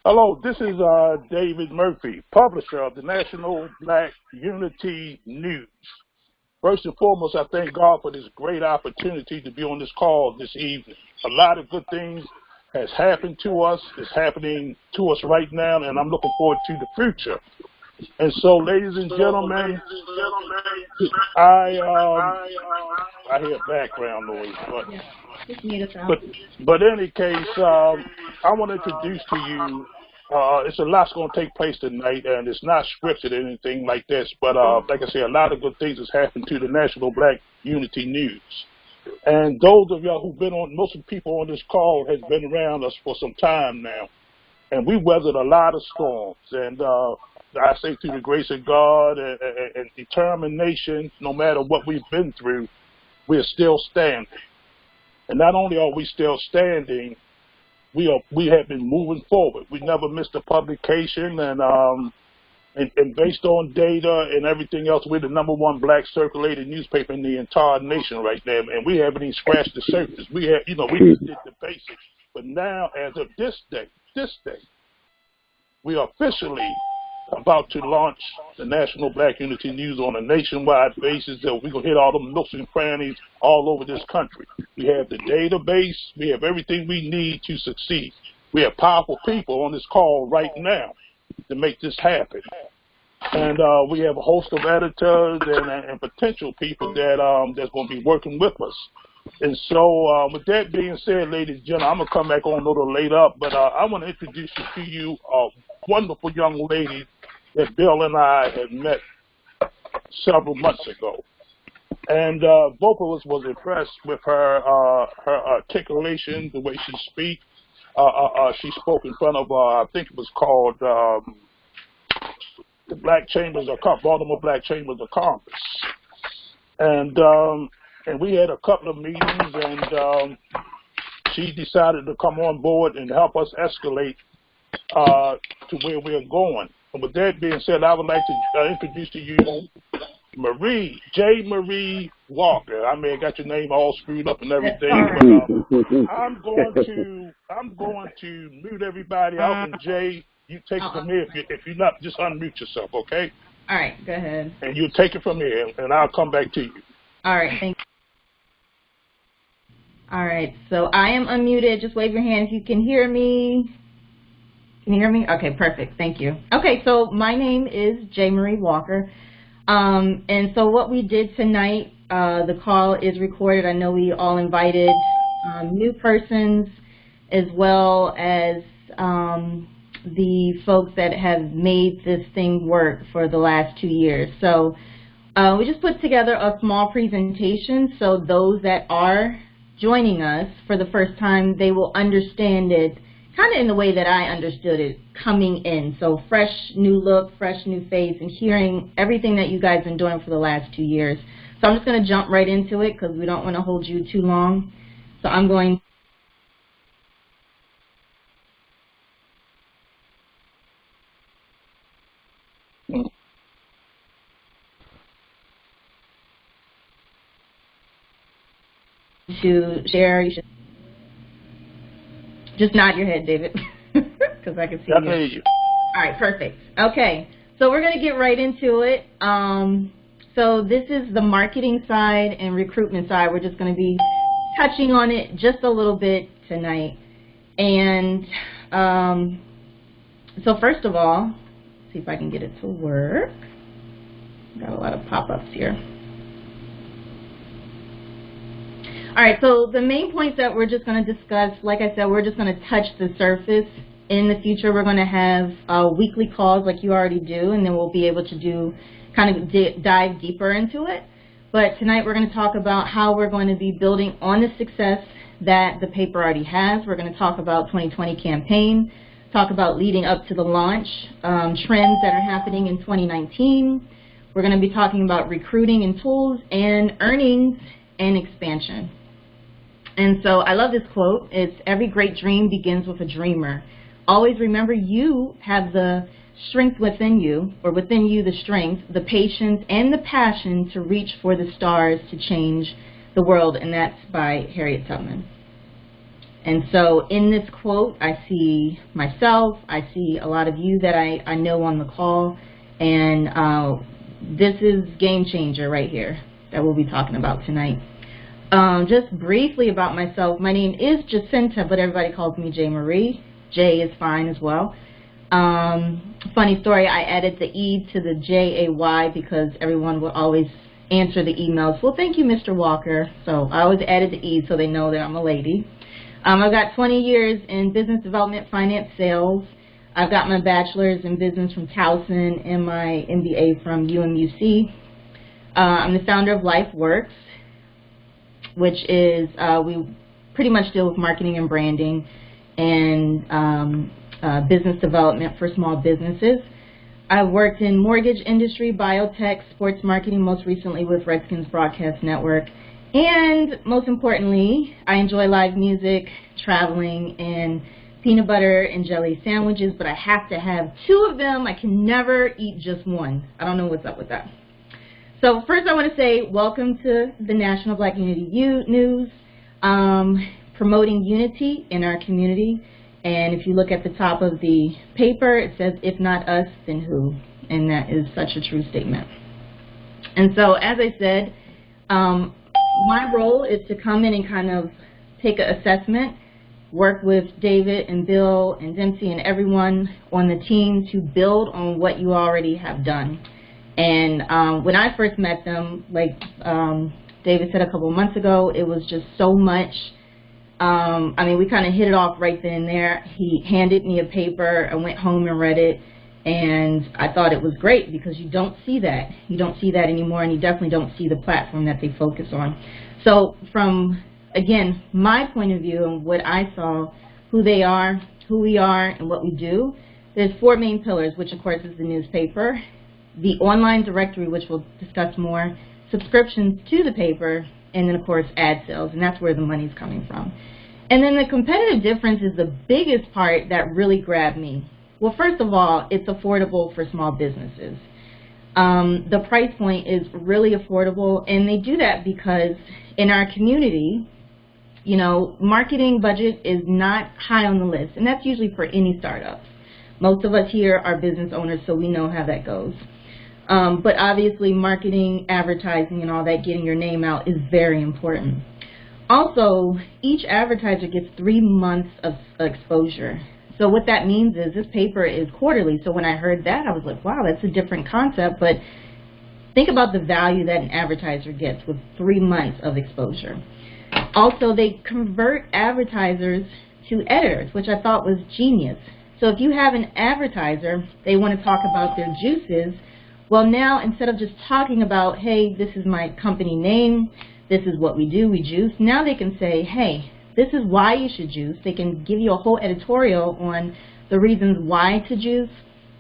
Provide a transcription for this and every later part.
Hello, this is David Murphy, publisher of the National Black Unity News. First and foremost, I thank God for this great opportunity to be on this call this evening. A lot of good things has happened to us, is happening to us right now, and I'm looking forward to the future. And so, ladies and gentlemen, I hear background noise, but in any case, I want to introduce to you. It's a lot's going to take place tonight, and it's not scripted or anything like this. But like I say, a lot of good things has happened to the National Black Unity News. And those of y'all who've been on, most of the people on this call has been around us for some time now, and we weathered a lot of storms. And I say through the grace of God and determination, no matter what we've been through, we're still standing. And not only are we still standing, we have been moving forward. We never missed a publication, and based on data and everything else, we're the #1 black circulated newspaper in the entire nation right now, and we haven't even scratched the surface. We have, we just did the basics. But now, as of this day, we are officially about to launch the National Black Unity News on a nationwide basis that we're going to hit all the nooks and crannies all over this country. We have the database. We have everything we need to succeed. We have powerful people on this call right now to make this happen. And we have a host of editors and potential people that that's going to be working with us. And so with that being said, ladies and gentlemen, I'm going to come back on a little later, but I want to introduce to you a wonderful young lady that Bill and I had met several months ago. And both of us was impressed with her articulation, the way she speaks. She spoke in front of, I think it was called the Black Chambers of Baltimore Black Chambers of Commerce. And we had a couple of meetings, and she decided to come on board and help us escalate to where we're going. And with that being said, I would like to introduce to you J. Marie Walker. I may have got your name all screwed up and everything, but I'm going to mute everybody out, and Jay, you take it from here. If you're not, just unmute yourself, okay? All right, go ahead. And you take it from here, and I'll come back to you. All right, thank you. All right, so I am unmuted. Just wave your hand if you can hear me. Can you hear me? Okay, perfect. Thank you. Okay, so my name is J. Marie Walker. And so what we did tonight, the call is recorded. I know we all invited new persons as well as the folks that have made this thing work for the last 2 years. So we just put together a small presentation so those that are joining us for the first time, they will understand it kind of in the way that I understood it coming in. So fresh new look, fresh new face, and hearing everything that you guys have been doing for the last 2 years. So I'm just going to jump right into it because we don't want to hold you too long. So I'm going to share. You should just nod your head, David, because I can see you. I can hear you. All right, perfect. Okay, so we're going to get right into it. So this is the marketing side and recruitment side. We're just going to be touching on it just a little bit tonight. And so first of all, see if I can get it to work. Got a lot of pop-ups here. All right, so the main points that we're just going to discuss, like I said, we're just going to touch the surface. In the future, we're going to have weekly calls like you already do, and then we'll be able to do kind of dive deeper into it. But tonight we're going to talk about how we're going to be building on the success that the paper already has. We're going to talk about 2020 campaign, talk about leading up to the launch, trends that are happening in 2019. We're going to be talking about recruiting and tools and earnings and expansion. And so I love this quote. It's every great dream begins with a dreamer. Always remember you have the strength within you, or within you the strength, the patience, and the passion to reach for the stars to change the world. And that's by Harriet Tubman. And so in this quote, I see myself, I see a lot of you that I know on the call, and this is game changer right here that we'll be talking about tonight. Just briefly about myself, my name is Jacinta, but everybody calls me J. Marie. J is fine as well. Funny story, I added the E to the J-A-Y because everyone will always answer the emails, well, thank you, Mr. Walker. So I always added the E so they know that I'm a lady. I've got 20 years in business development, finance, sales. I've got my bachelor's in business from Towson and my MBA from UMUC. I'm the founder of LifeWorks, which is, we pretty much deal with marketing and branding and business development for small businesses. I've worked in mortgage industry, biotech, sports marketing, most recently with Redskins Broadcast Network. And most importantly, I enjoy live music, traveling, and peanut butter and jelly sandwiches, but I have to have 2 of them. I can never eat just one. I don't know what's up with that. So first I want to say welcome to the National Black Unity News, promoting unity in our community. And if you look at the top of the paper, it says, if not us, then who? And that is such a true statement. And so, as I said, my role is to come in and kind of take an assessment, work with David and Bill and Dempsey and everyone on the team to build on what you already have done. And when I first met them, like David said a couple of months ago, it was just so much. I mean, we kind of hit it off right then and there. He handed me a paper. I went home and read it, and I thought it was great because you don't see that. You don't see that anymore, and you definitely don't see the platform that they focus on. So from, again, my point of view and what I saw, who they are, who we are, and what we do, there's 4 main pillars, which, of course, is the newspaper, the online directory, which we'll discuss more, subscriptions to the paper, and then, of course, ad sales, and that's where the money's coming from. And then the competitive difference is the biggest part that really grabbed me. Well, first of all, it's affordable for small businesses. The price point is really affordable, and they do that because in our community, you know, marketing budget is not high on the list, and that's usually for any startups. Most of us here are business owners, so we know how that goes. But obviously marketing, advertising, and all that, getting your name out is very important. Also, each advertiser gets 3 months of exposure. So what that means is this paper is quarterly. So when I heard that, I was like, wow, that's a different concept. But think about the value that an advertiser gets with 3 months of exposure. Also, they convert advertisers to editors, which I thought was genius. So if you have an advertiser, they want to talk about their juices. Well, now, instead of just talking about, hey, this is my company name, this is what we do, we juice, now they can say, hey, this is why you should juice. They can give you a whole editorial on the reasons why to juice,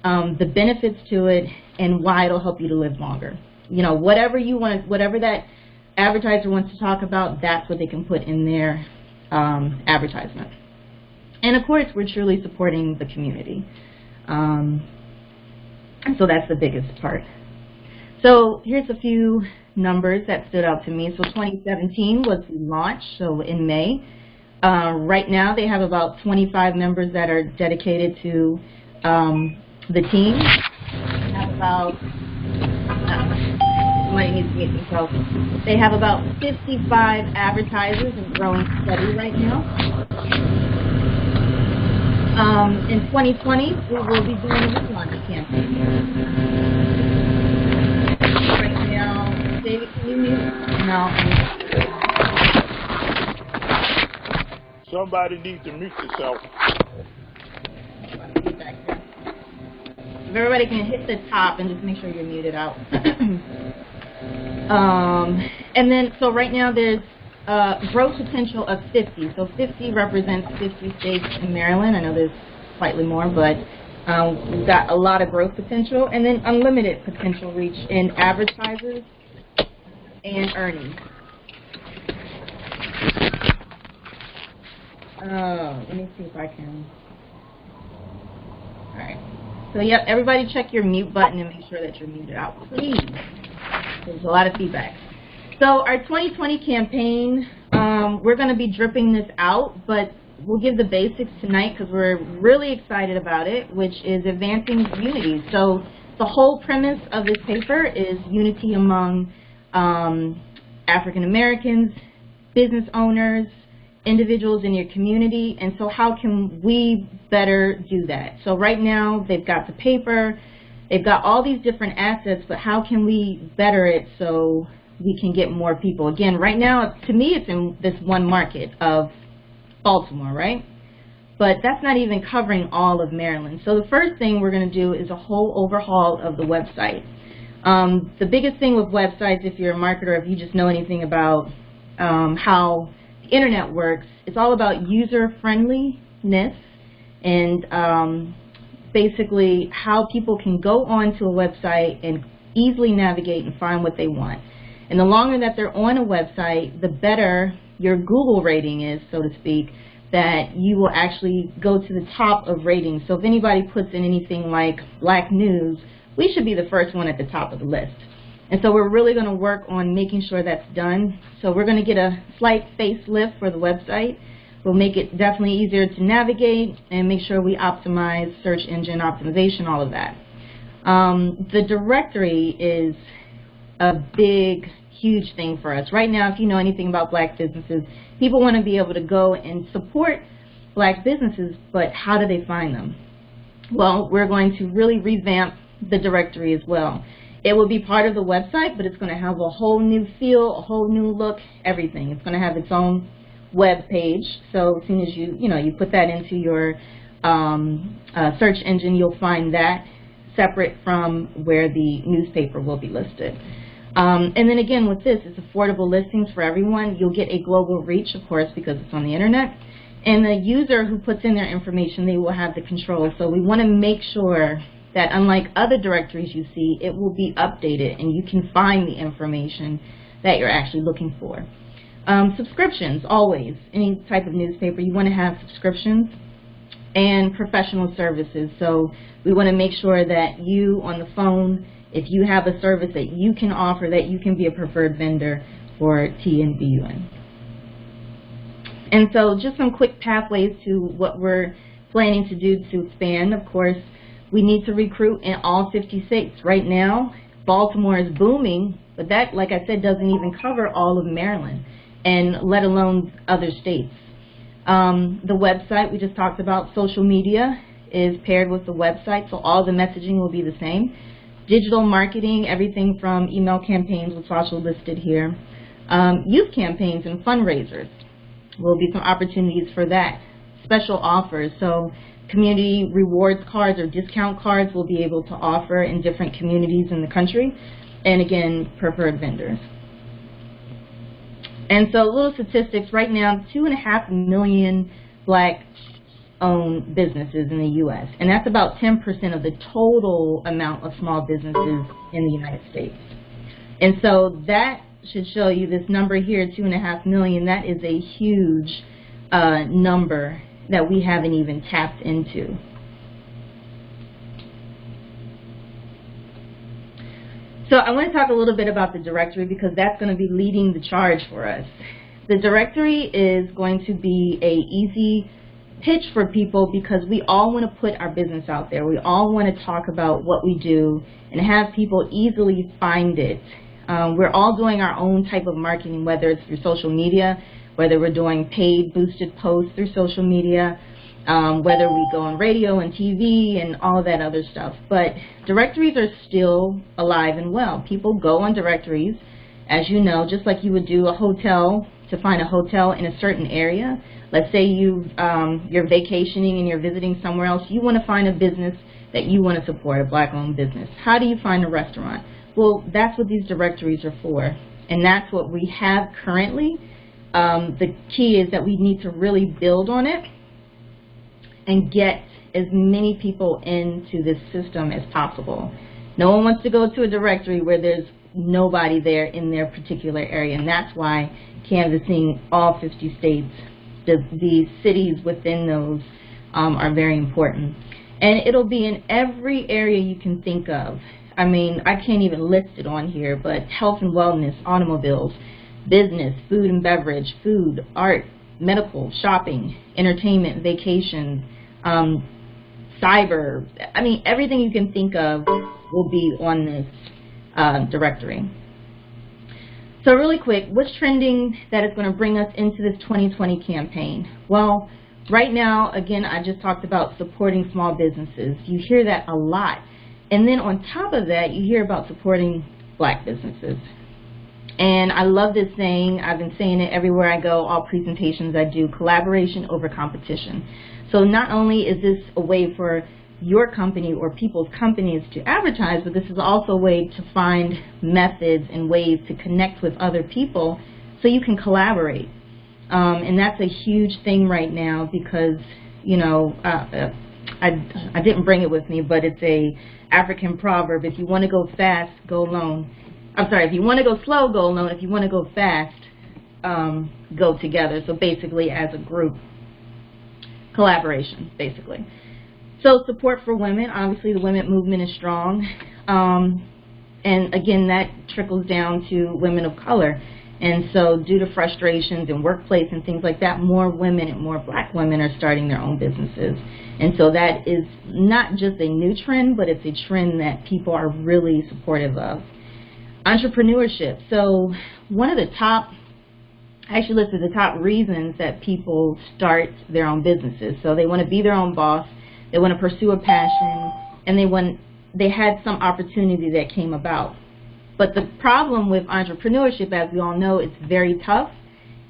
the benefits to it, and why it'll help you to live longer. You know, whatever you want, whatever that advertiser wants to talk about, that's what they can put in their advertisement. And of course, we're truly supporting the community. And so that's the biggest part. So here's a few numbers that stood out to me. So 2017 was the launch, so in May. Right now they have about 25 members that are dedicated to the team. They have about, somebody needs to mute themselves. They have about 55 advertisers and growing steady right now. In 2020, we will be doing a relaunch campaign. Right now, David, can you mute? No. Somebody needs to mute yourself. If everybody can hit the top and just make sure you're muted out. And then, so right now there's growth potential of 50. So 50 represents 50 states in Maryland. I know there's slightly more, but we've got a lot of growth potential. And then unlimited potential reach in advertisers and earnings. Let me see if I can. All right. So, yep, everybody check your mute button and make sure that you're muted out, please. There's a lot of feedback. So our 2020 campaign, we're going to be dripping this out, but we'll give the basics tonight because we're really excited about it, which is advancing unity. So the whole premise of this paper is unity among African Americans, business owners, individuals in your community, and so how can we better do that? So right now they've got the paper, they've got all these different assets, but how can we better it so we can get more people? Again, right now, to me, it's in this one market of Baltimore, right? But that's not even covering all of Maryland. So the first thing we're going to do is a whole overhaul of the website. The biggest thing with websites, if you're a marketer, if you just know anything about how the internet works, it's all about user-friendliness and basically how people can go onto a website and easily navigate and find what they want. And the longer that they're on a website, the better your Google rating is, so to speak, that you will actually go to the top of ratings. So if anybody puts in anything like Black news, we should be the first one at the top of the list. And so we're really going to work on making sure that's done. So we're going to get a slight facelift for the website. We'll make it definitely easier to navigate and make sure we optimize search engine optimization, all of that. The directory is a big, huge thing for us. Right now, if you know anything about Black businesses, people want to be able to go and support Black businesses, but how do they find them? Well, we're going to really revamp the directory as well. It will be part of the website, but it's going to have a whole new feel, a whole new look, everything. It's going to have its own web page. So as soon as you put that into your search engine, you'll find that separate from where the newspaper will be listed. And then again, with this, it's affordable listings for everyone. You'll get a global reach, of course, because it's on the internet. And the user who puts in their information, they will have the control. So we want to make sure that unlike other directories you see, it will be updated and you can find the information that you're actually looking for. Subscriptions, always. Any type of newspaper, you want to have subscriptions. And professional services. So we want to make sure that you, on the phone, if you have a service that you can offer, that you can be a preferred vendor for TNBUN. And so just some quick pathways to what we're planning to do to expand. Of course, we need to recruit in all 50 states. Right now, Baltimore is booming, but that, like I said, doesn't even cover all of Maryland, and let alone other states. The website we just talked about, social media is paired with the website, so all the messaging will be the same. Digital marketing, everything from email campaigns, which also listed here. Youth campaigns and fundraisers will be some opportunities for that. Special offers, so community rewards cards or discount cards we'll be able to offer in different communities in the country. And again, preferred vendors. And so little statistics, right now 2.5 million Black-owned businesses in the U.S. And that's about 10% of the total amount of small businesses in the United States. And so that should show you this number here, 2.5 million, that is a huge number that we haven't even tapped into. So I want to talk a little bit about the directory because that's going to be leading the charge for us. The directory is going to be an easy pitch for people because we all want to put our business out there. We all want to talk about what we do and have people easily find it. We're all doing our own type of marketing, whether it's through social media, whether we're doing paid boosted posts through social media, whether we go on radio and TV and all of that other stuff. But directories are still alive and well. People go on directories, as you know, just like you would do a hotel to find a hotel in a certain area. Let's say you're vacationing and you're visiting somewhere else. You want to find a business that you want to support, a Black-owned business. How do you find a restaurant? Well, that's what these directories are for, and that's what we have currently. The key is that we need to really build on it and get as many people into this system as possible. No one wants to go to a directory where there's nobody there in their particular area, and that's why canvassing all 50 states, the cities within those are very important. And it'll be in every area you can think of. I mean, I can't even list it on here, but health and wellness, automobiles, business, food and beverage, food, art, medical, shopping, entertainment, vacations, cyber. I mean, everything you can think of will be on this directory. So really quick, what's trending that is going to bring us into this 2020 campaign? Well, right now, again, I just talked about supporting small businesses. You hear that a lot. And then on top of that, you hear about supporting Black businesses. And I love this saying. I've been saying it everywhere I go, all presentations I do, collaboration over competition. So not only is this a way for your company or people's companies to advertise, but this is also a way to find methods and ways to connect with other people so you can collaborate. And that's a huge thing right now because, you know, I didn't bring it with me, but it's a African proverb. If you want to go fast, go alone. I'm sorry, if you want to go slow, go alone. If you want to go fast, go together. So basically as a group, collaboration, basically. So support for women, obviously the women movement is strong. And again, that trickles down to women of color. And so due to frustrations in workplace and things like that, more women and more Black women are starting their own businesses. And so that is not just a new trend, but it's a trend that people are really supportive of. Entrepreneurship. So one of the top, I actually listed the top reasons that people start their own businesses. So they want to be their own boss, they want to pursue a passion, and they had some opportunity that came about. But the problem with entrepreneurship, as we all know, it's very tough,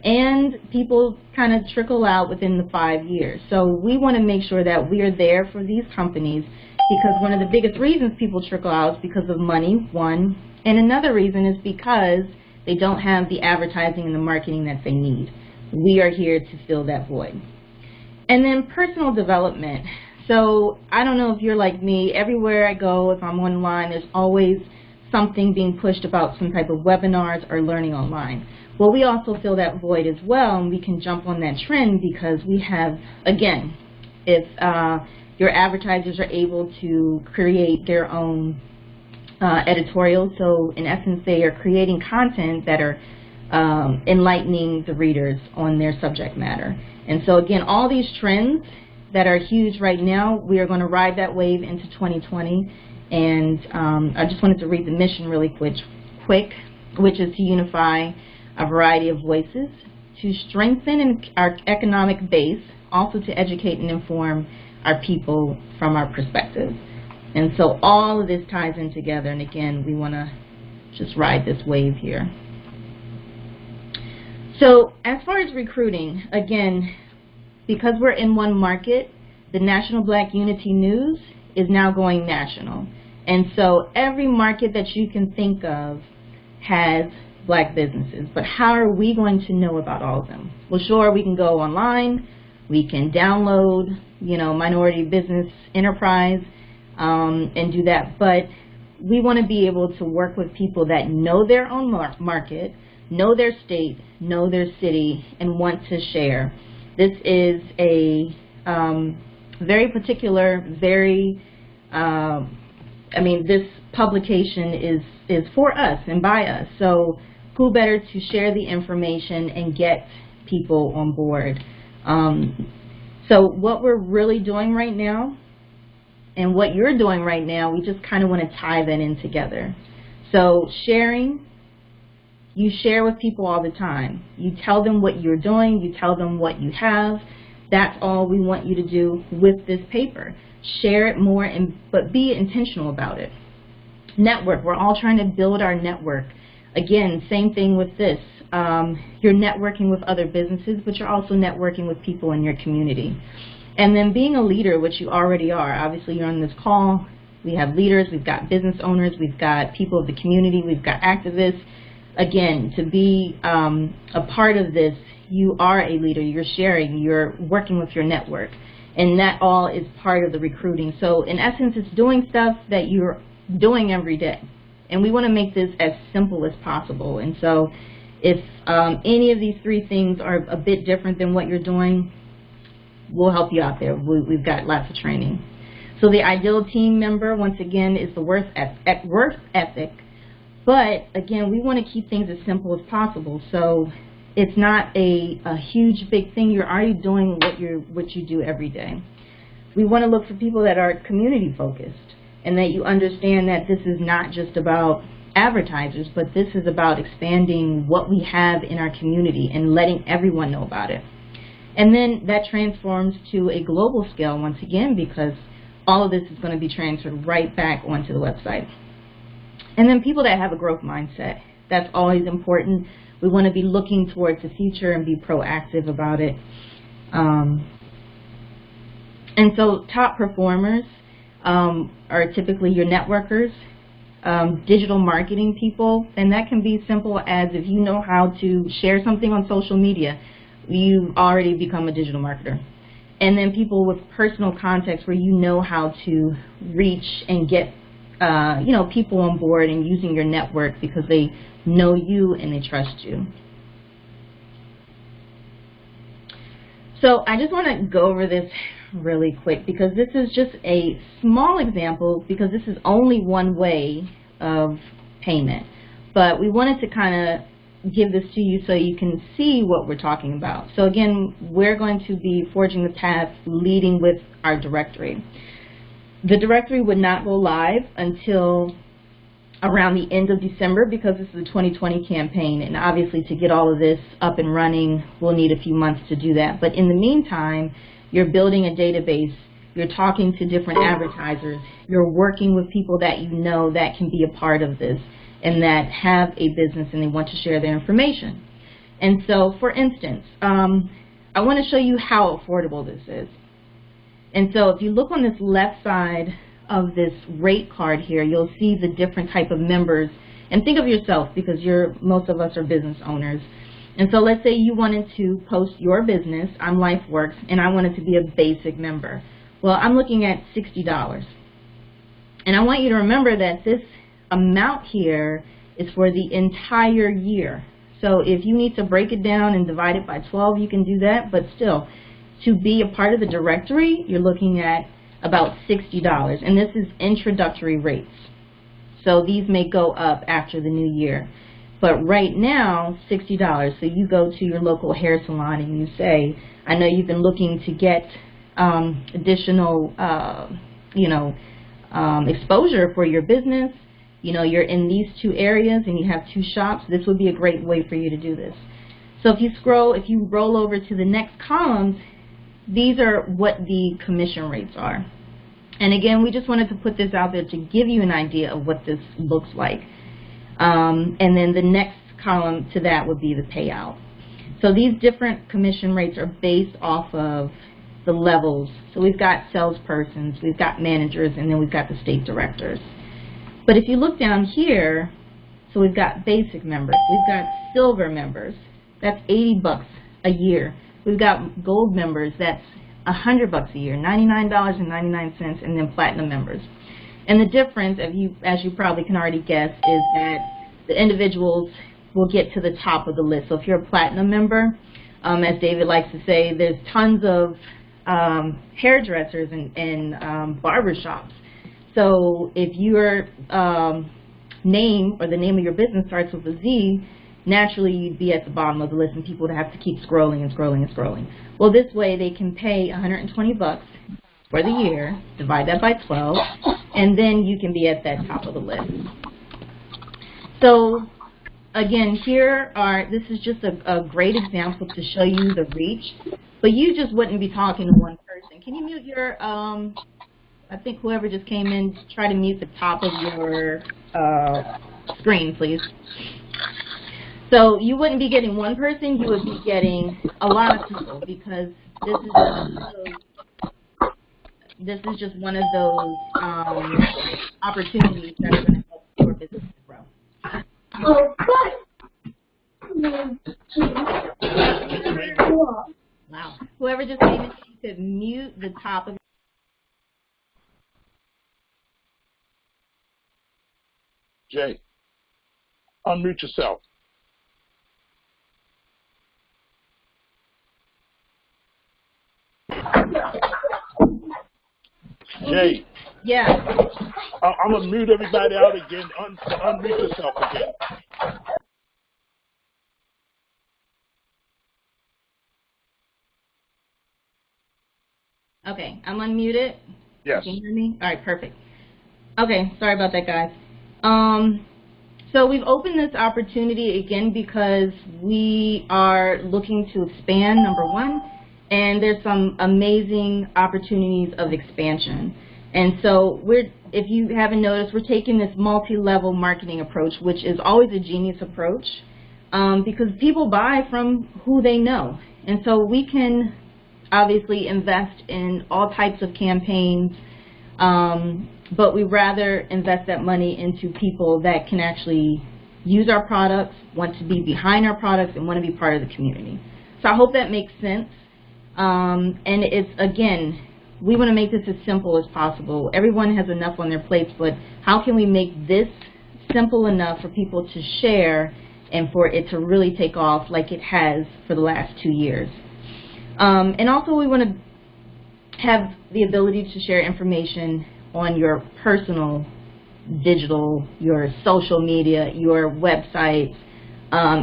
and people kind of trickle out within the 5 years. So we want to make sure that we are there for these companies, because one of the biggest reasons people trickle out is because of money, one, and another reason is because they don't have the advertising and the marketing that they need. We are here to fill that void. And then personal development. So I don't know if you're like me, everywhere I go, if I'm online, there's always something being pushed about some type of webinars or learning online. Well, we also fill that void as well, and we can jump on that trend because we have, again, if your advertisers are able to create their own editorials, so in essence they are creating content that are enlightening the readers on their subject matter. And so again, all these trends that are huge right now, we are going to ride that wave into 2020. And I just wanted to read the mission really quick, which is to unify a variety of voices, to strengthen our economic base, also to educate and inform our people from our perspective. And so all of this ties in together, and again, we want to just ride this wave here. So as far as recruiting, again, because we're in one market, the National Black Unity News is now going national. And so every market that you can think of has Black businesses. But how are we going to know about all of them? Well, sure, we can go online, we can download, you know, Minority Business Enterprise, and do that. But we want to be able to work with people that know their own market, know their state, know their city, and want to share. This is a very particular, very, I mean, this publication is for us and by us. So who better to share the information and get people on board? So what we're really doing right now and what you're doing right now, we just kind of want to tie that in together. So sharing, you share with people all the time. You tell them what you're doing, you tell them what you have. That's all we want you to do with this paper. Share it more, but be intentional about it. Network, we're all trying to build our network. Again, same thing with this. You're networking with other businesses, but you're also networking with people in your community. And then being a leader, which you already are. Obviously, you're on this call. We have leaders, we've got business owners, we've got people of the community, we've got activists. Again, to be a part of this, you are a leader, you're sharing, you're working with your network. And that all is part of the recruiting. So in essence, it's doing stuff that you're doing every day. And we want to make this as simple as possible. And so if any of these three things are a bit different than what you're doing, we'll help you out there. We've got lots of training. So the ideal team member, once again, is the work ethic. But again, we want to keep things as simple as possible. So It's not a huge big thing. You're already doing what you do every day. We want to look for people that are community focused and that you understand that this is not just about advertisers, but this is about expanding what we have in our community and letting everyone know about it. And then that transforms to a global scale once again, because all of this is going to be transferred right back onto the website. And then people that have a growth mindset. That's always important. We want to be looking towards the future and be proactive about it. And so top performers are typically your networkers, digital marketing people, and that can be simple as if you know how to share something on social media, you've already become a digital marketer. And then people with personal context where you know how to reach and get people on board and using your network because they know you and they trust you. So I just want to go over this really quick because this is just a small example because this is only one way of payment. But we wanted to kind of give this to you so you can see what we're talking about. So again, we're going to be forging the path leading with our directory. The directory would not go live until around the end of December because this is a 2020 campaign, and obviously to get all of this up and running, we'll need a few months to do that. But in the meantime, you're building a database, you're talking to different advertisers, you're working with people that you know that can be a part of this and that have a business and they want to share their information. And so, for instance, I want to show you how affordable this is. And so if you look on this left side of this rate card here, you'll see the different type of members. And think of yourself, because most of us are business owners. And so let's say you wanted to post your business on LifeWorks, and I wanted to be a basic member. Well, I'm looking at $60. And I want you to remember that this amount here is for the entire year. So if you need to break it down and divide it by 12, you can do that, but still, to be a part of the directory, you're looking at about $60, and this is introductory rates. So these may go up after the new year. But right now, $60. So you go to your local hair salon and you say, I know you've been looking to get additional, exposure for your business. You know, you're in these two areas and you have two shops. This would be a great way for you to do this. So if you roll over to the next columns, these are what the commission rates are. And again, we just wanted to put this out there to give you an idea of what this looks like. And then the next column to that would be the payout. So these different commission rates are based off of the levels. So we've got salespersons, we've got managers, and then we've got the state directors. But if you look down here, so we've got basic members, we've got silver members, that's $80 a year. We've got gold members, that's $100 a year, $99.99, and then platinum members. And the difference, as you probably can already guess, is that the individuals will get to the top of the list. So if you're a platinum member, as David likes to say, there's tons of hairdressers and barbershops. So if your name or the name of your business starts with a Z, naturally you'd be at the bottom of the list and people would have to keep scrolling and scrolling and scrolling. Well, this way they can pay $120 for the year, divide that by 12, and then you can be at that top of the list. So again, this is just a great example to show you the reach, but you just wouldn't be talking to one person. Can you mute your, I think whoever just came in, try to mute the top of your screen, please. So you wouldn't be getting one person, you would be getting a lot of people, because this is just one of those opportunities that are going to help your business grow. Wow. Whoever just came in, you could mute the top of Jay, unmute yourself. Jay. Yeah. I'm going to mute everybody out again. Unmute yourself again. Okay, I'm unmuted. Yes. Can you hear me? All right, perfect. Okay, sorry about that, guys. So we've opened this opportunity again because we are looking to expand, number one, and there's some amazing opportunities of expansion. And so if you haven't noticed, we're taking this multi-level marketing approach, which is always a genius approach, because people buy from who they know. And so we can obviously invest in all types of campaigns, but we rather invest that money into people that can actually use our products, want to be behind our products, and want to be part of the community. So I hope that makes sense. And it's, again, we want to make this as simple as possible. Everyone has enough on their plates, but how can we make this simple enough for people to share and for it to really take off like it has for the last 2 years? And also we want to have the ability to share information on your personal digital, your social media, your websites,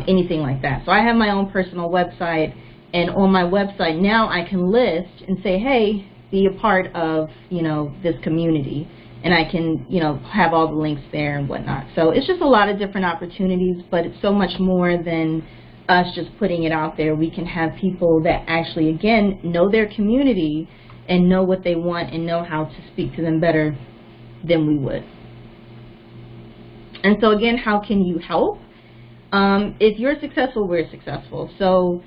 anything like that. So I have my own personal website, and on my website now I can list and say, hey, be a part of, this community, and I can, have all the links there and whatnot. So it's just a lot of different opportunities, but it's so much more than us just putting it out there. We can have people that actually, again, know their community and know what they want and know how to speak to them better than we would. And so again, how can you help? If you're successful, we're successful. So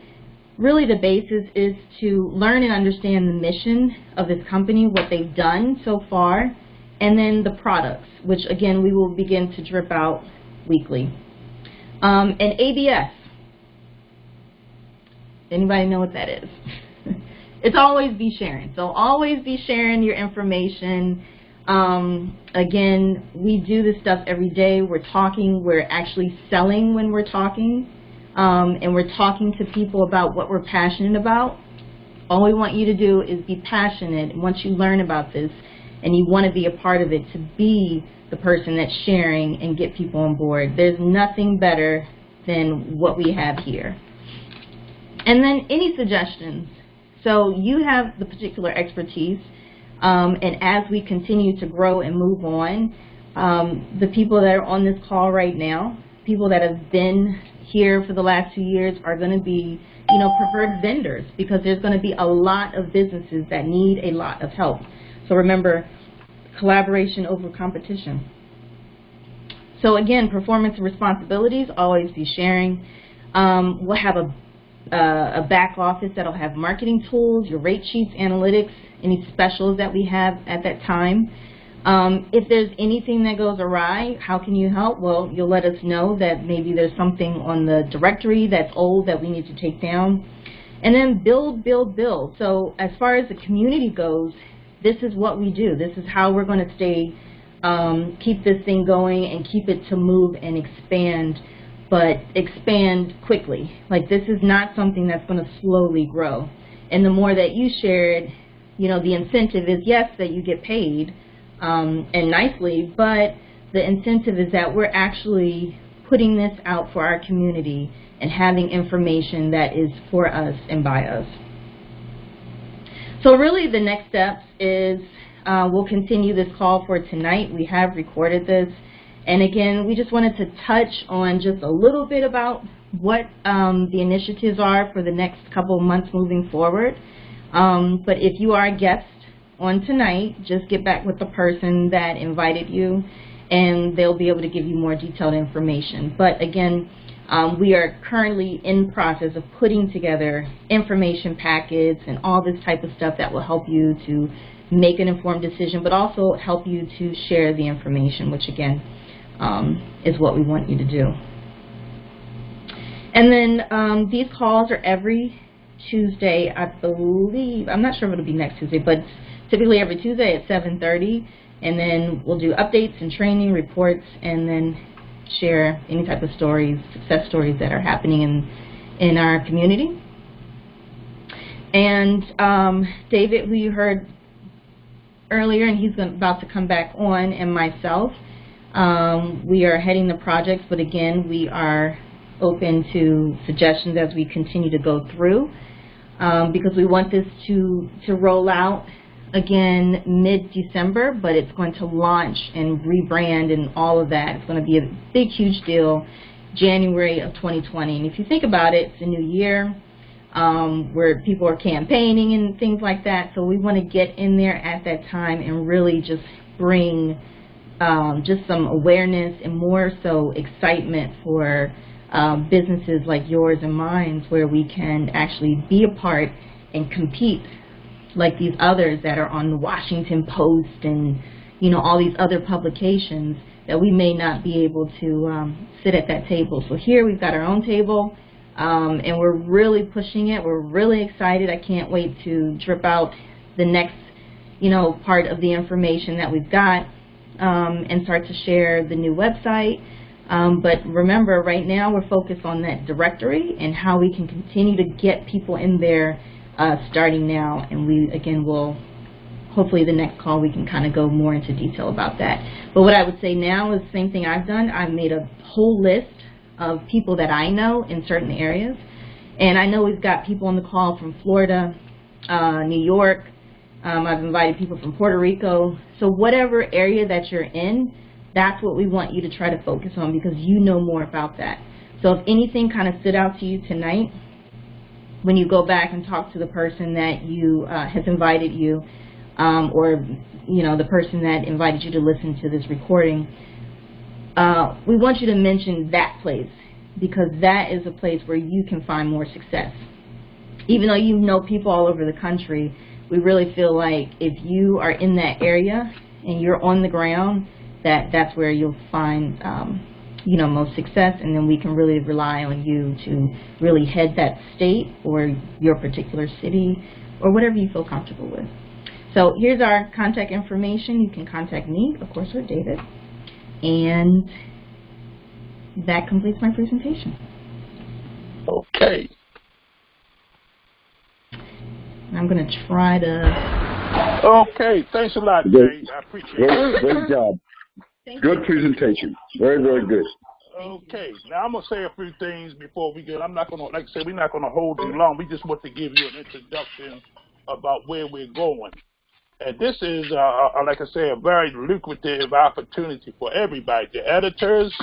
really the basis is to learn and understand the mission of this company, what they've done so far, and then the products, which again we will begin to drip out weekly. And ABS. Anybody know what that is? It's always be sharing. So always be sharing your information. Again, we do this stuff every day. We're talking, we're actually selling when we're talking, and we're talking to people about what we're passionate about. All we want you to do is be passionate. And once you learn about this and you want to be a part of it, to be the person that's sharing and get people on board. There's nothing better than what we have here. And then any suggestions. So you have the particular expertise, and as we continue to grow and move on, the people that are on this call right now, people that have been here for the last 2 years are going to be, preferred vendors, because there's going to be a lot of businesses that need a lot of help. So remember, collaboration over competition. So again, performance and responsibilities, always be sharing. We'll have a back office that'll have marketing tools, your rate sheets, analytics, any specials that we have at that time. If there's anything that goes awry, how can you help? Well, you'll let us know that maybe there's something on the directory that's old that we need to take down. And then build, build, build. So as far as the community goes, this is what we do. This is how we're going to stay, keep this thing going and keep it to move and expand, but expand quickly. Like, this is not something that's going to slowly grow. And the more that you share it, the incentive is, yes, that you get paid, and nicely, but the incentive is that we're actually putting this out for our community and having information that is for us and by us. So really the next steps is we'll continue this call for tonight. We have recorded this. And again, we just wanted to touch on just a little bit about what the initiatives are for the next couple of months moving forward. But if you are a guest on tonight, just get back with the person that invited you, and they'll be able to give you more detailed information. But again, we are currently in process of putting together information packets and all this type of stuff that will help you to make an informed decision, but also help you to share the information, which again is what we want you to do. And then these calls are every Tuesday, I believe. I'm not sure if it'll be next Tuesday, but typically every Tuesday at 7:30. And then we'll do updates and training reports, and then share any type of stories, success stories that are happening in our community. And David, who you heard earlier, and he's about to come back on, and myself, we are heading the projects, but again, we are open to suggestions as we continue to go through, because we want this to roll out again mid-December, but it's going to launch and rebrand and all of that. It's going to be a big, huge deal, January of 2020. And if you think about it, it's a new year where people are campaigning and things like that. So we want to get in there at that time and really just bring just some awareness and more so excitement for businesses like yours and mine, where we can actually be a part and compete like these others that are on the Washington Post and, you know, all these other publications that we may not be able to sit at that table. So here we've got our own table, and we're really pushing it. We're really excited. I can't wait to drip out the next, you know, part of the information that we've got and start to share the new website. But remember, right now we're focused on that directory and how we can continue to get people in there starting now. And we, again, will hopefully the next call we can kind of go more into detail about that. But what I would say now is the same thing I've done. I've made a whole list of people that I know in certain areas. And I know we've got people on the call from Florida, New York. I've invited people from Puerto Rico. So whatever area that you're in, that's what we want you to try to focus on, because you know more about that. So if anything kind of stood out to you tonight, when you go back and talk to the person that you has invited you, or you know, the person that invited you to listen to this recording, we want you to mention that place, because that is a place where you can find more success. Even though you know people all over the country, we really feel like if you are in that area and you're on the ground, that's where you'll find you know, most success, and then we can really rely on you to really head that state or your particular city or whatever you feel comfortable with. So here's our contact information. You can contact me, of course, or David. And that completes my presentation. Okay. I'm going to try to... Okay, thanks a lot, Jay. I appreciate it. Great job. Good presentation. Very, very good. Okay, now I'm going to say a few things before we get, I'm not going to, like I said, we're not going to hold you long. We just want to give you an introduction about where we're going. And this is, like I say, a very lucrative opportunity for everybody. The editors,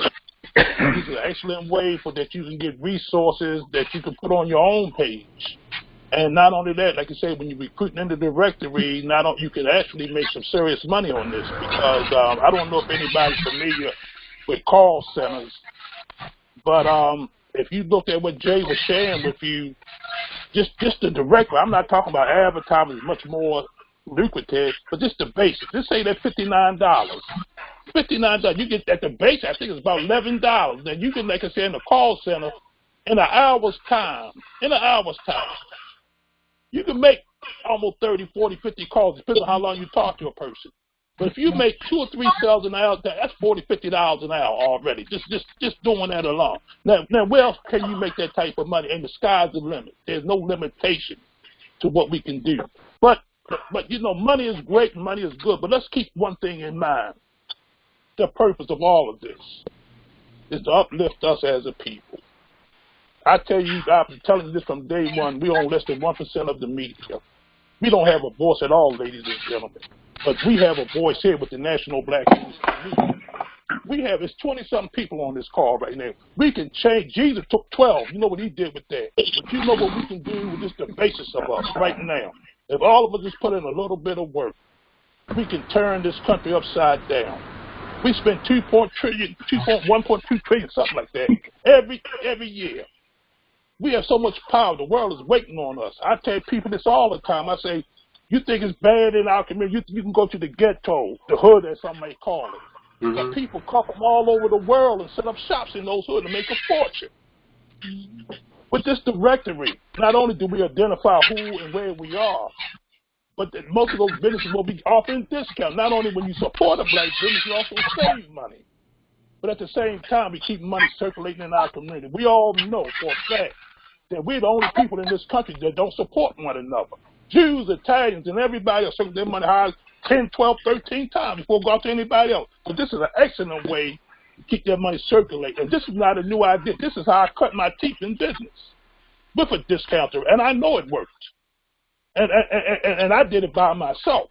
this is an excellent way for that you can get resources that you can put on your own page. And not only that, like I said, when you're recruiting in the directory, you can actually make some serious money on this, because I don't know if anybody's familiar with call centers, but if you look at what Jay was sharing with you, just the directory, I'm not talking about advertising is much more lucrative, but just the basics. Just say that $59. $59, you get at the base, I think it's about $11. Then you can, like I said, in the call center, in an hour's time, you can make almost 30, 40, 50 calls, depending on how long you talk to a person. But if you make 2 or 3 sales an hour, that's $40, $50 an hour already, just doing that alone. Now, where else can you make that type of money? And the sky's the limit. There's no limitation to what we can do. But you know, money is great and money is good, but let's keep one thing in mind. The purpose of all of this is to uplift us as a people. I tell you, I've been telling you this from day one, we own less than 1% of the media. We don't have a voice at all, ladies and gentlemen. But we have a voice here with the National Black News Committee. We have, it's 20-something people on this call right now. We can change. Jesus took 12. You know what he did with that. But you know what we can do with just the basis of us right now. If all of us just put in a little bit of work, we can turn this country upside down. We spend 1.2 trillion, something like that, every year. We have so much power. The world is waiting on us. I tell people this all the time. I say, you think it's bad in our community, you can go to the ghetto, the hood, as some may call it. Mm-hmm. But people come from all over the world and set up shops in those hoods and make a fortune. With this directory, not only do we identify who and where we are, but that most of those businesses will be offering discount. Not only when you support a black business, you also save money. But at the same time, we keep money circulating in our community. We all know for a fact that we're the only people in this country that don't support one another. Jews, Italians, and everybody else circulate their money high 10, 12, 13 times before it go out to anybody else. So this is an excellent way to keep that money circulating. And this is not a new idea. This is how I cut my teeth in business, with a discounter, and I know it worked. And I did it by myself.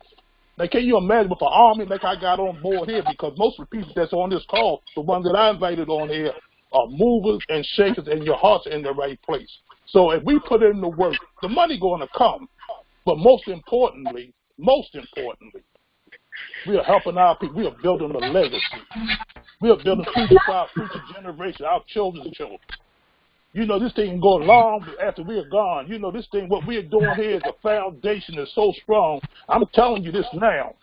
Now, can you imagine with an army like I got on board here? Because most of the people that's on this call, the ones that I invited on here, are movers and shakers, and your heart's in the right place. So if we put in the work, the money going to come. But most importantly, we are helping our people. We are building a legacy. We are building future for our future generation, our children's children. You know, this thing can go long after we are gone. You know, this thing, what we are doing here is a foundation that's so strong. I'm telling you this now.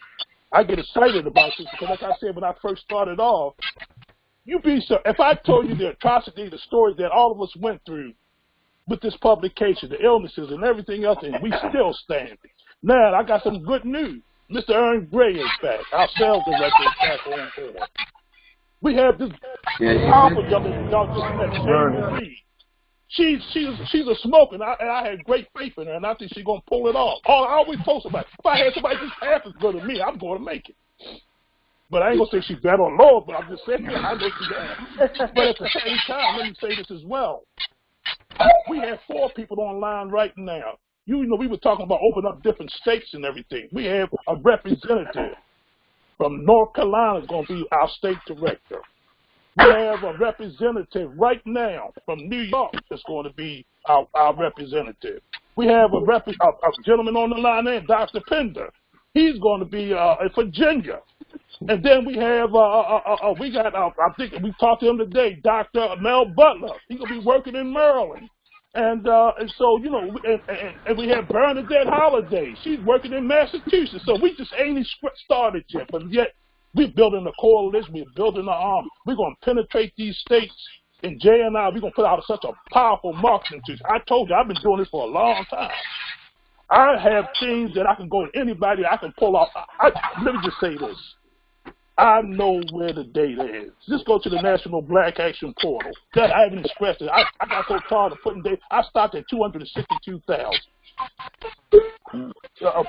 I get excited about this because, like I said, when I first started off, if I told you the atrocity, the stories that all of us went through with this publication, the illnesses and everything else, and we still standing. Now, I got some good news. Mr. Ern Gray is back. Our sales director is back on board. We have this powerful young lady y'all just met, Jamie Reed. She's a smoker, and I had great faith in her, and I think she's going to pull it off. I always told somebody, if I had somebody just half as good as me, I'm going to make it. But I ain't going to say she's better or lower, but I'm just saying I know she's better. But at the same time, let me say this as well. We have 4 people online right now. You know, we were talking about opening up different states and everything. We have a representative from North Carolina is going to be our state director. We have a representative right now from New York that's going to be our representative. We have a gentleman on the line there, Dr. Pender. He's going to be in Virginia. And then we have, I think we talked to him today, Dr. Mel Butler. He's going to be working in Maryland. And so, you know, and we have Bernadette Holiday. She's working in Massachusetts. So we just ain't started yet. But yet, we're building a coalition. We're building an army. We're going to penetrate these states. And Jay and I, we're going to put out such a powerful marketing tool. I told you, I've been doing this for a long time. I have things that I can go to anybody. I can pull off. Let me just say this. I know where the data is. Just go to the National Black Action Portal. That I haven't expressed it. I got so tired of putting data. I stopped at 262,000.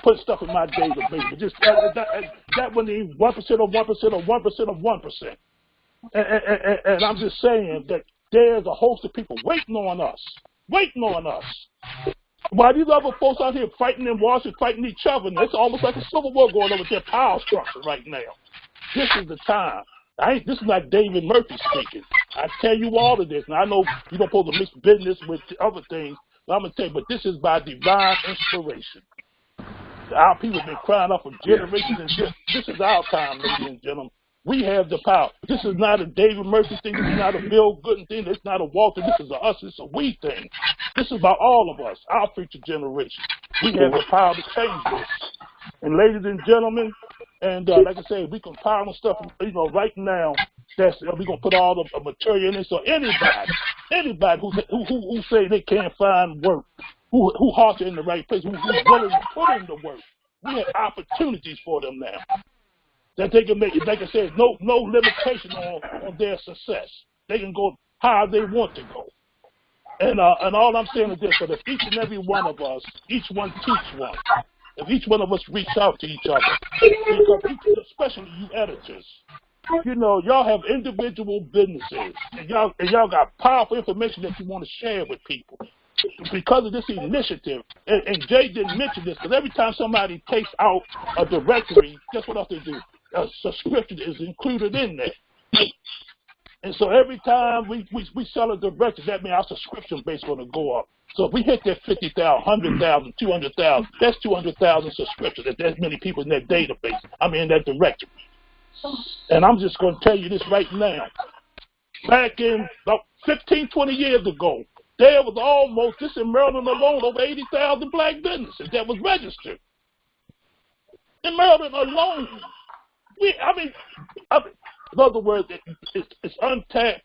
Put stuff in my database, but just that wasn't even 1% of 1% of 1% of 1%. And I'm just saying that there's a host of people waiting on us. While these other folks out here fighting in Washington, fighting each other, and it's almost like a civil war going on with their power structure right now. This is the time. This is not David Murphy speaking. I tell you all of this, and I know you're not supposed to mix business with other things, but I'm going to tell you, but this is by divine inspiration. Our people have been crying out for generations, and this is our time, ladies and gentlemen. We have the power. This is not a David Murphy thing. This is not a Bill Gooden thing. This is not a Walter. This is a us. It's a we thing. This is about all of us, our future generation. We have the power to change this. And ladies and gentlemen, and like I said, we compiling stuff, you know, right now. We're gonna put all the material in it. So anybody who say they can't find work, who hearts are in the right place, who's willing to put in the work, we have opportunities for them now that they can make. Like I said, no limitation on their success. They can go how they want to go. And all I'm saying is this: that if each and every one of us, each one teach one. If each one of us reach out to each other, because especially you editors, you know, y'all have individual businesses, and y'all got powerful information that you want to share with people. Because of this initiative, and Jay didn't mention this, because every time somebody takes out a directory, guess what else they do? A subscription is included in there. And so every time we sell a directory, that means our subscription base is going to go up. So if we hit that 50,000, 100,000, 200,000, that's 200,000 subscriptions. There's many people in that database. In that directory. And I'm just going to tell you this right now. Back in about 15, 20 years ago, there was almost, just in Maryland alone, over 80,000 black businesses that was registered. In Maryland alone. In other words, it's untapped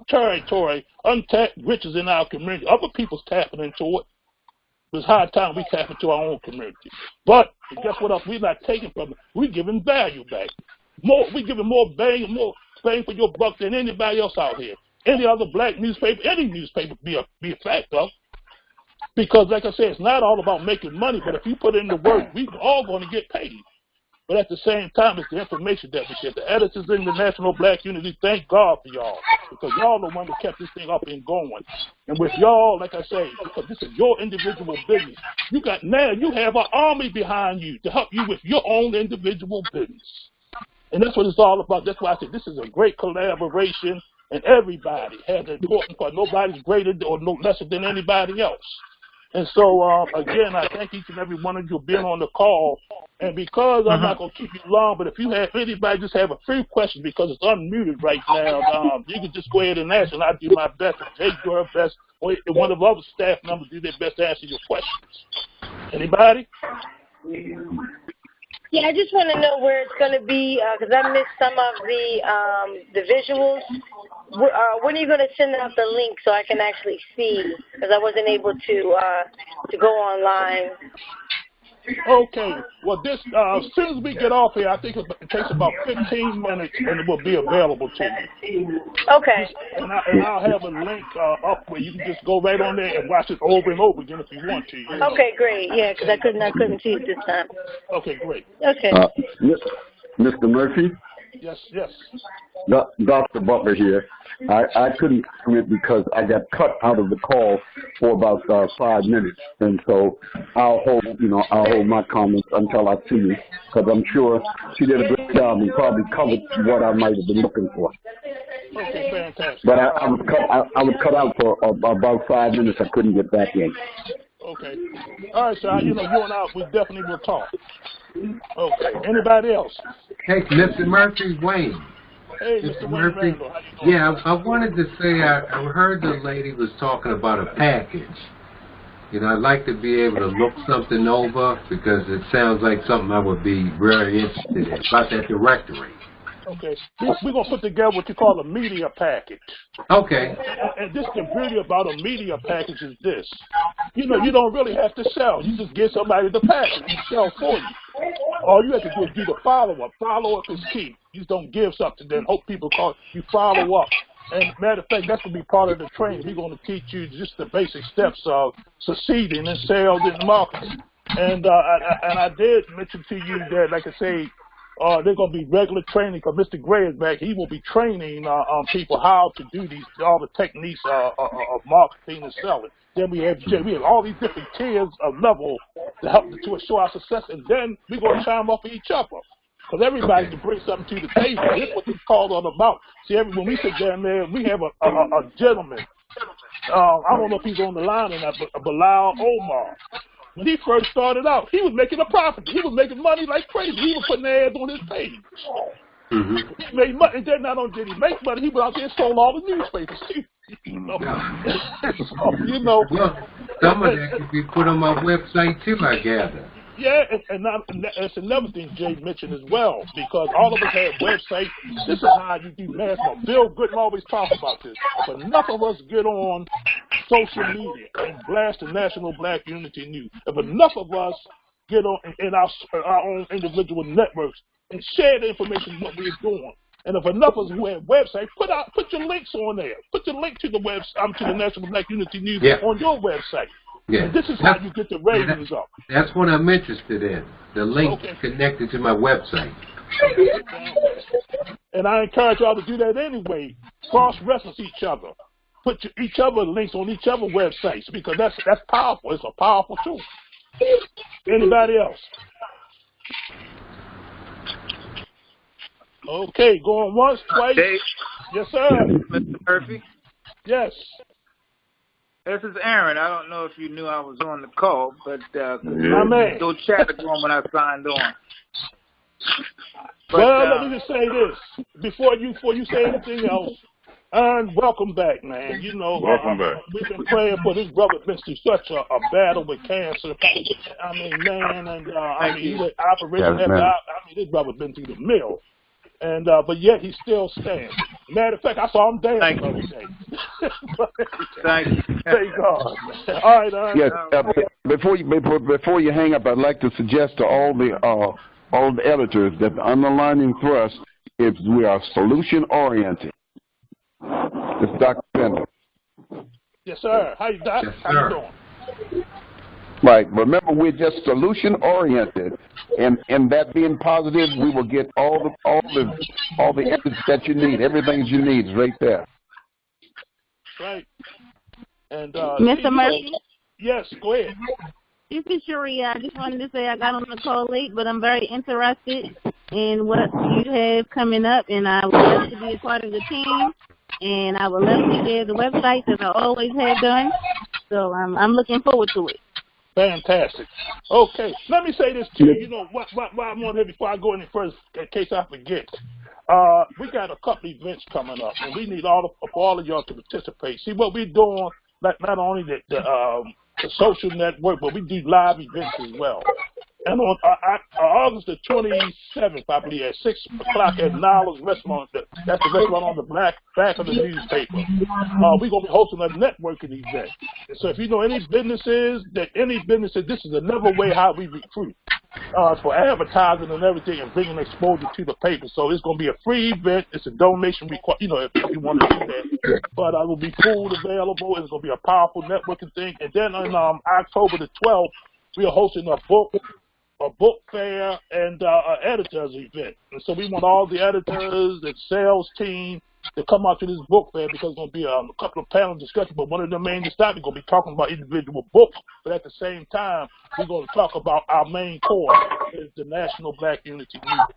territory, untapped riches in our community. Other people's tapping into it. It's high time we tap into our own community. But guess what else? We're not taking from it. We're giving value back. We're giving more bang for your buck than anybody else out here. Any other black newspaper, any newspaper be a fact of. Because like I said, it's not all about making money, but if you put in the work, we're all going to get paid. But at the same time, it's the information that we share. The editors in the National Black Unity, thank God for y'all, because y'all the one that kept this thing up and going. And with y'all, like I say, because this is your individual business, you have an army behind you to help you with your own individual business. And that's what it's all about. That's why I said this is a great collaboration, and everybody has an important part. Nobody's greater or no lesser than anybody else. And so, again, I thank each and every one of you for being on the call. And because I'm not going to keep you long, but if you have anybody just have a few questions, because it's unmuted right now, you can just go ahead and ask, and I'll do my best. If Jake do her best, or one of the other staff members do their best to answer your questions. Anybody? Yeah, I just want to know where it's going to be, because I missed some of the visuals. When are you going to send out the link so I can actually see? Because I wasn't able to go online. Okay. Well, this as soon as we get off here, I think it takes about 15 minutes, and it will be available to you. Okay. And I'll have a link up where you can just go right on there and watch it over and over again if you want to. You know? Okay, great. Yeah, because I couldn't see it this time. Okay, great. Okay. Mr. Murphy? Yes. Dr. Butler here. I couldn't comment because I got cut out of the call for about 5 minutes, and so I'll hold my comments until I see you, because I'm sure she did a good job and probably covered what I might have been looking for. Okay, fantastic. But I was cut out for about 5 minutes. I couldn't get back in. Okay. All right, so you and I, we definitely will talk. Okay. Anybody else? Hey, Mr. Murphy, Wayne. Hey, Mr. Wayne Randall, how you doing? Yeah, I wanted to say I heard the lady was talking about a package. I'd like to be able to look something over because it sounds like something I would be very interested in, about that directory. Okay. We're going to put together what you call a media package. Okay. And this, the beauty about a media package is this. You don't really have to sell. You just get somebody the package and sell for you. All you have to do is do the follow-up. Follow-up is key. You just don't give something, then hope people call you follow up. And matter of fact, that's going to be part of the training. We're going to teach you just the basic steps of succeeding in sales and marketing. And I did mention to you that, like I say, there's going to be regular training because Mr. Gray is back. He will be training people how to do all the techniques of marketing and selling. Then we have all these different tiers of level to help to assure our success. And then we're going to chime off of each other. Because everybody can bring something to the table. That's what this call's all about. See, when we sit down there, we have a gentleman. I don't know if he's on the line or not, but Bilal Omar. When he first started out, he was making a profit. He was making money like crazy. He was putting ads on his page. Mm-hmm. He made money. And then not only did he make money, he went out there and sold all the newspapers too. Well, some of that could be put on my website too, I gather. Yeah, and that's another thing Jay mentioned as well, because all of us have websites. This is how you do mass marketing. Bill Gooden always talks about this. If enough of us get on social media and blast the National Black Unity News, if enough of us get on in our own individual networks and share the information what we're doing, and if enough of us who have websites, put your links on there. Put your link to the to the National Black Unity News on your website. Yeah. And this is how you get the ratings up. That's what I'm interested in. The link connected to my website. And I encourage y'all to do that anyway. Cross-reference each other. Put each other links on each other websites because that's powerful. It's a powerful tool. Anybody else? Okay, going once, twice. Dave. Yes, sir. Mr. Murphy. Yes. This is Aaron. I don't know if you knew I was on the call, but no chatter going when I signed on. But, let me just say this before you say anything else. Aaron, welcome back, man. Welcome back. We've been praying for this brother. Been through such a battle with cancer. I mean, man, and he's an operation. This brother been through the mill. And but yet he still stands. Matter of fact, I saw him dance the other day. Thank you. Thank God. All right. Yes. Before you hang up, I'd like to suggest to all the editors that the underlining thrust is we are solution oriented. It's Dr. Bender. Yes, sir. How you, Doc? Yes, how you doing? Right. Remember, we're just solution oriented, and that being positive, we will get all the evidence that you need. Everything you need is right there. Right. And Mr. Murphy. Yes, go ahead. This is Sharia. I just wanted to say I got on the call late, but I'm very interested in what you have coming up, and I would love to be a part of the team, and I would love to share the website as I always have done. So I'm looking forward to it. Fantastic. Okay, let me say this to you. You know what I want to before I go any further, in case I forget. We got a couple events coming up, and we need all of y'all to participate. See what we're doing. Not only the social network, but we do live events as well. And on August the 27th, I believe, at 6 o'clock at Niles Restaurant, that's the restaurant on the back of the newspaper, we're going to be hosting a networking event. And so if you know any businesses, this is another way how we recruit for advertising and everything and bringing exposure to the paper. So it's going to be a free event. It's a donation, if you want to do that. But there will be food available. It's going to be a powerful networking thing. And then on October the 12th, we are hosting a book fair and an editors event. And so we want all the editors and sales team to come out to this book fair because there's going to be a couple of panel discussions. But one of the main topics, we're going to be talking about individual books. But at the same time, we're going to talk about our main core, is the National Black Unity Movement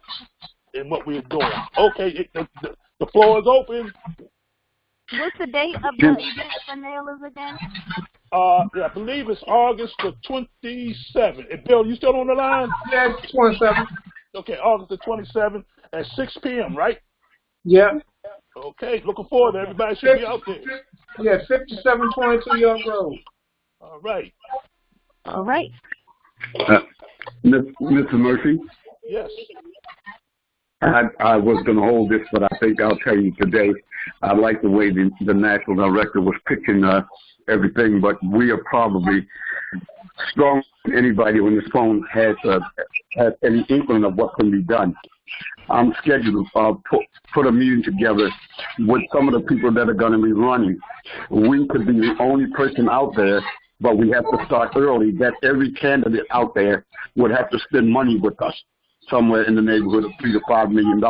and what we're doing. Okay, the floor is open. What's the date of the event for Nailers again? I believe it's August the 27th. And Bill, you still on the line? Yeah, 27th. Okay, August the 27th at 6 p.m., right? Yeah. Okay, looking forward to everybody should be out there. Yeah, 5722 York Road. All right. All right. Mr. Murphy? Yes. I was going to hold this, but I think I'll tell you today. I like the way the national director was pitching everything, but we are probably strong. Anybody on this phone has any inkling of what can be done. I'm scheduled to put a meeting together with some of the people that are going to be running. We could be the only person out there, but we have to start early. That every candidate out there would have to spend money with us, somewhere in the neighborhood of $3 to $5 million.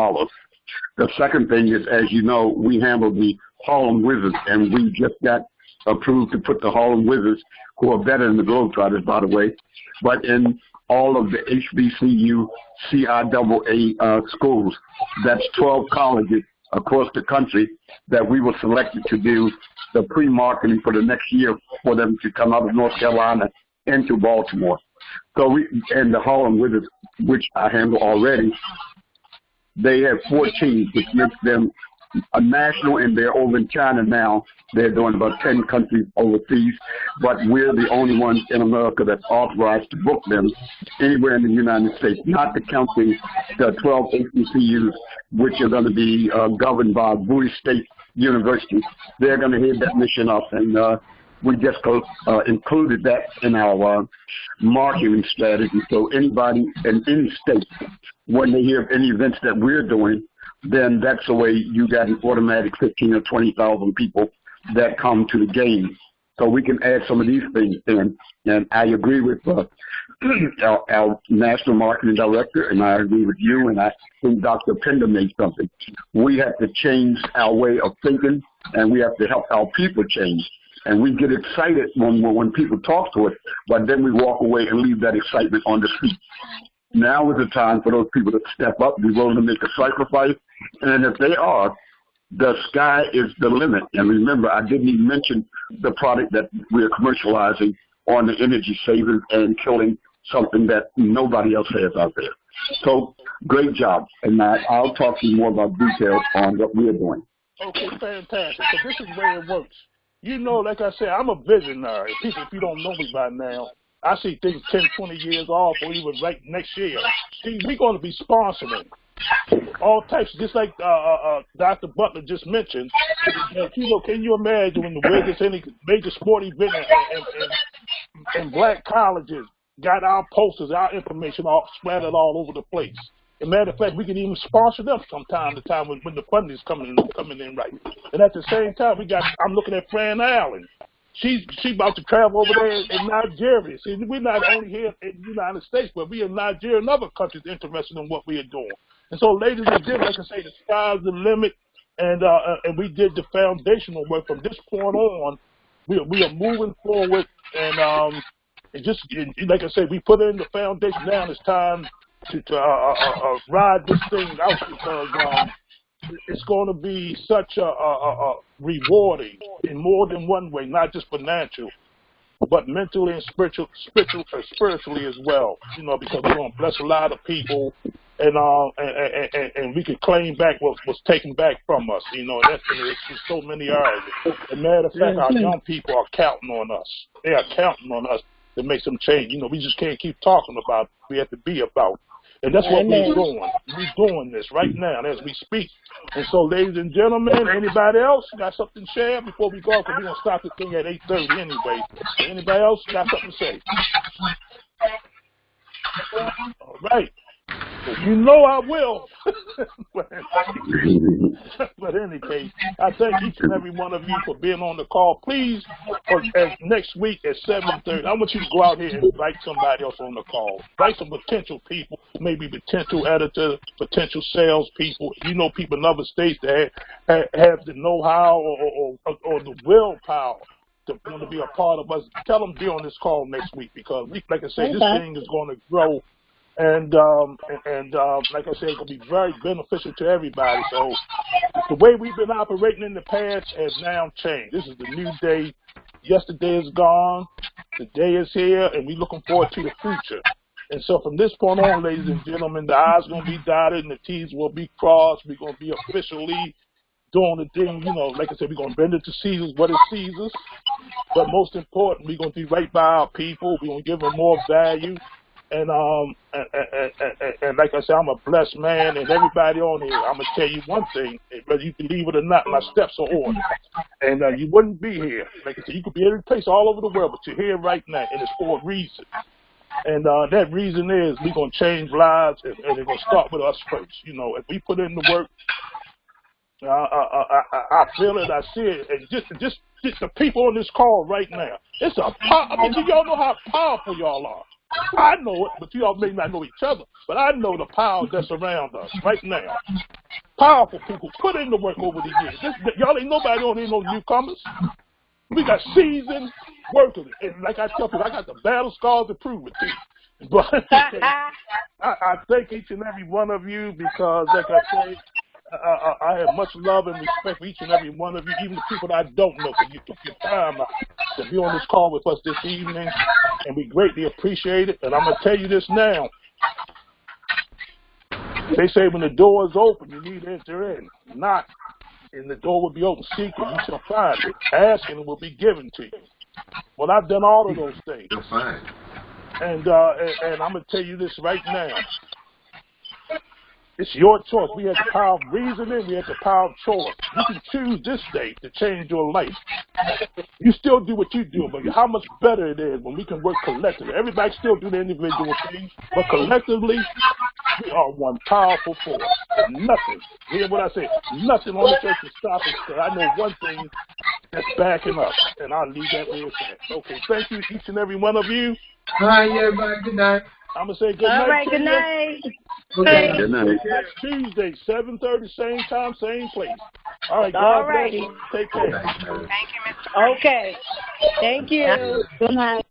The second thing is, as you know, we handle the Harlem Wizards, and we just got approved to put the Harlem Wizards, who are better than the Globetrotters, by the way, but in all of the HBCU, CIAA schools. That's 12 colleges across the country that we were selected to do the pre-marketing for the next year for them to come out of North Carolina into Baltimore. So and the Harlem Wizards, which I handle already, they have 4 teams, which makes them a national, and they're over in China now. They're doing about 10 countries overseas, but we're the only ones in America that's authorized to book them anywhere in the United States, not counting the 12 HBCUs, which are going to be governed by Bowie State University. They're going to head that mission up, and we just included that in our marketing strategy. So anybody in any state, when they hear of any events that we're doing, then that's the way you got an automatic 15 or 20,000 people that come to the game. So we can add some of these things in. And I agree with our national marketing director, and I agree with you, and I think Dr. Pender made something. We have to change our way of thinking, and we have to help our people change. And we get excited when people talk to us, but then we walk away and leave that excitement on the street. Now is the time for those people to step up, be willing to make a sacrifice, and if they are, the sky is the limit. And remember, I didn't even mention the product that we're commercializing on the energy savings and killing something that nobody else has out there. So, great job. And I'll talk to you more about details on what we're doing. Okay, fantastic. So this is the way it works. You know, like I said, I'm a visionary. People, if you don't know me by now, I see things 10, 20 years off or even right next year. See, we're going to be sponsoring all types, just like Dr. Butler just mentioned. You know, can you imagine when the Wizards, any major sport event and black colleges got our posters, our information all splattered all over the place? As a matter of fact, we can even sponsor them from time to time when the funding is coming in right. And at the same time, I'm looking at Fran Allen. She about to travel over there in Nigeria. See, we're not only here in the United States, but we in Nigeria and other countries interested in what we are doing. And so, ladies and gentlemen, like I say, the sky's the limit, and we did the foundational work. From this point on, we are moving forward, and like I said, we put in the foundation. Now it's time to ride this thing out, because it's going to be such a rewarding in more than one way, not just financial, but mentally and spiritually as well. You know, because we're going to bless a lot of people, and we can claim back what was taken back from us. You know, and that's in so many areas. As a matter of fact, our young people are counting on us. They are counting on us to make some change. You know, we just can't keep talking about it. We have to be about it. And that's what we're doing. We're doing this right now as we speak. And so, ladies and gentlemen, anybody else got something to share before we go? Because we're going to stop the thing at 8:30 anyway. Anybody else got something to say? All right. You know I will. But in any case, I thank each and every one of you for being on the call. Please, next week at 7:30, I want you to go out here and invite somebody else on the call. Invite some potential people, maybe potential editors, potential salespeople. You know, people in other states that have the know-how or the willpower to want to be a part of us. Tell them to be on this call next week, because, like I said, this thing is going to grow. And like I said, it's going to be very beneficial to everybody. So the way we've been operating in the past has now changed. This is the new day. Yesterday is gone. The day is here, and we're looking forward to the future. And so from this point on, ladies and gentlemen, the I's are going to be dotted and the T's will be crossed. We're going to be officially doing the thing, you know, like I said, we're going to bend it to Caesar's what is Caesar's. But most important, we're going to be right by our people. We're going to give them more value. And like I said, I'm a blessed man, and everybody on here, I'm going to tell you one thing, whether you believe it or not, my steps are ordered. And you wouldn't be here. Like I said, you could be every place all over the world, but you're here right now, and it's for a reason. And that reason is we're going to change lives, and it's going to start with us first. You know, if we put in the work, I feel it, I see it, and just the people on this call right now, do y'all know how powerful y'all are? I know it, but you all may not know each other. But I know the power that's around us right now. Powerful people put in the work over the years. Y'all ain't nobody on here, no newcomers. We got seasoned workers. And like I tell people, I got the battle scars to prove it to you. But I thank each and every one of you, because, like I say, I have much love and respect for each and every one of you, even the people that I don't know, because you took your time to be on this call with us this evening, and we greatly appreciate it. And I'm going to tell you this now. They say when the door is open, you need to enter in. Knock, and the door will be open. Seek, and you shall find it. Ask, and it will be given to you. Well, I've done all of those things. You're fine. And I'm going to tell you this right now. It's your choice. We have the power of reasoning. We have the power of choice. You can choose this day to change your life. You still do what you do, but how much better it is when we can work collectively. Everybody still do the individual things, but collectively, we are one powerful force. Nothing. Hear what I say? Nothing on the earth can stop us. So I know one thing that's backing up, and I'll leave that where it's at. Okay, thank you, each and every one of you. All right, everybody. Good night. I'm going to say good night. All right, good night. Okay. Good night. Next Tuesday, 7:30, same time, same place. All right, All righty. Take care. Thank you, Mr. Okay. Thank you. Good night.